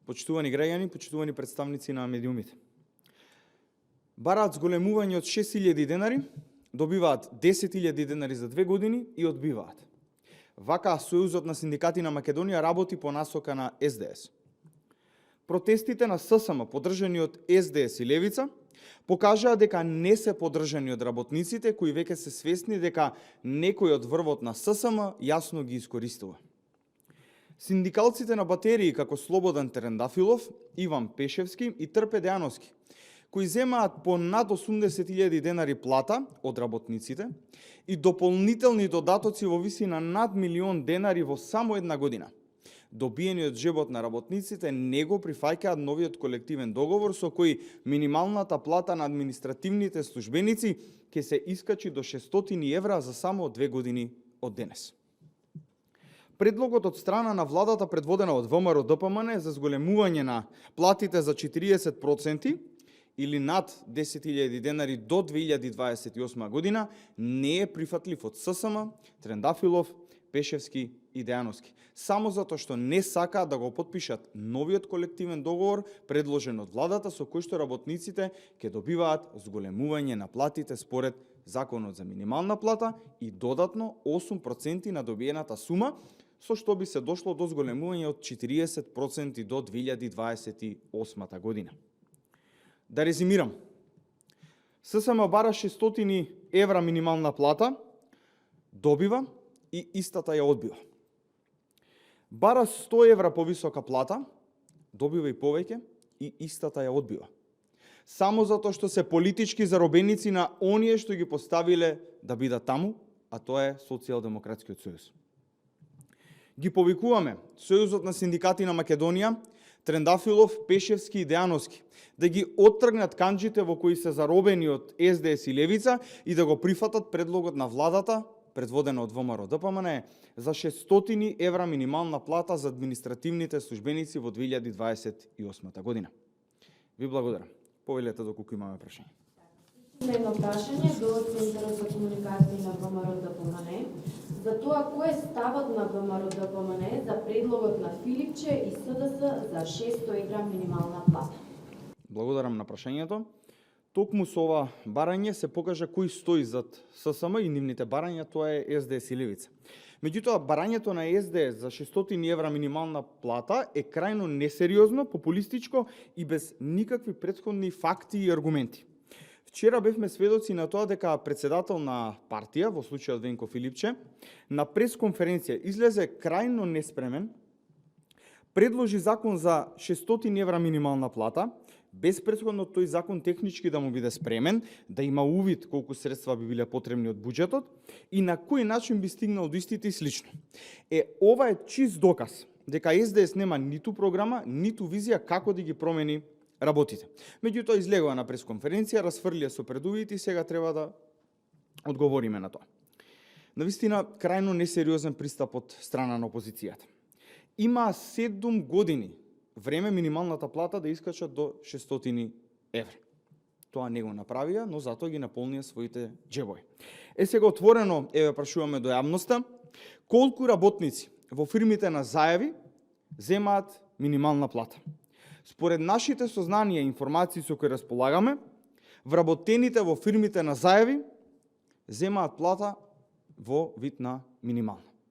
почитувани граѓани, почитувани представници на медиумите. Бараат зголемување од 6.000 денари, добиваат 10.000 денари за 2 години и одбиваат. Вака Сојузот на синдикати на Македонија работи по насока на СДС. Протестите на ССМ, поддржани од СДС и Левица, покажаа дека не се поддржани од работниците кои веќе се свесни дека некој од врвот на ССМ јасно ги искористува. Синдикалците на батерии како Слободан Трендафилов, Иван Пешевски и Трпе Дејановски, кои земаат по над 80.000 денари плата од работниците и дополнителни додатоци во висина над 1 милион денари во само една година, добиени од джебот на работниците, не го прифаќаат новиот колективен договор со кој минималната плата на административните службеници ќе се искачи до 600 евра за само 2 години од денес. Предлогот од страна на владата предводена од ВМРО ДПМН за зголемување на платите за 40% или над 10.000 денари до 2028 година не е прифатлив од ССМ, Трендафилов, Пешевски и Дејановски, само затоа што не сакаат да го потпишат новиот колективен договор предложен од владата со кој што работниците ќе добиваат зголемување на платите според Законот за минимална плата и додатно 8% на добиената сума, со што би се дошло до зголемување од 40% до 2028 година. Да резимирам. ССМ бара 600 евра минимална плата, добива и истата ја одбива. Бара 100 евра повисока плата, добива и повеќе и истата ја одбива. Само затоа што се политички заробеници на оние што ги поставиле да бидат таму, а тоа е Социјалдемократскиот сојуз. Ги повикуваме Сојузот на синдикати на Македонија, Трендафилов, Пешевски и Дејановски да ги оттргнат канџите во кои се заробени од СДС и Левица и да го прифатат предлогот на владата, предводена од ВМРО ДПМН, за 600 евра минимална плата за административните службеници во 2028 година. Ви благодарам. Повелете доколку имаме прашање. Едно прашање до Центарот за комуникација на ВМРО ДПМН за тоа кој е ставот на ВМРО ДПМН за предлогот на Филипче и СДС за 600 евра минимална плата. Благодарам на прашањето. Токму со ова барање се покажа кој стои зад ССМ и нивните барања, тоа е СДС и Левица. Меѓутоа, барањето на СДС за 600 евра минимална плата е крајно несериозно, популистичко и без никакви претходни факти и аргументи. Вчера бевме сведоци на тоа дека председател на партија, во случајот Венко Филипче, на пресконференција излезе крајно неспремен, предложи закон за 600 евра минимална плата, без претходно тој закон технички да му биде спремен, да има увид колку средства би биле потребни од буџетот и на кој начин би стигнал до истите и слично. Ова е чист доказ дека СДС нема ниту програма, ниту визија како да ги промени работите. Меѓутоа излегува на пресконференција, расфрлија со предувидите и сега треба да одговориме на тоа. Навистина, крајно несериозен пристап од страна на опозицијата. Има 7 години време минималната плата да искача до 600 евра. Тоа не го направија, но затоа ги наполнија своите џебови. Сега отворено прашуваме до јавноста колку работници во фирмите на зајави земаат минимална плата. Според нашите сознанија и информации со кои располагаме, вработените во фирмите на зајави земаат плата во вид на минимална.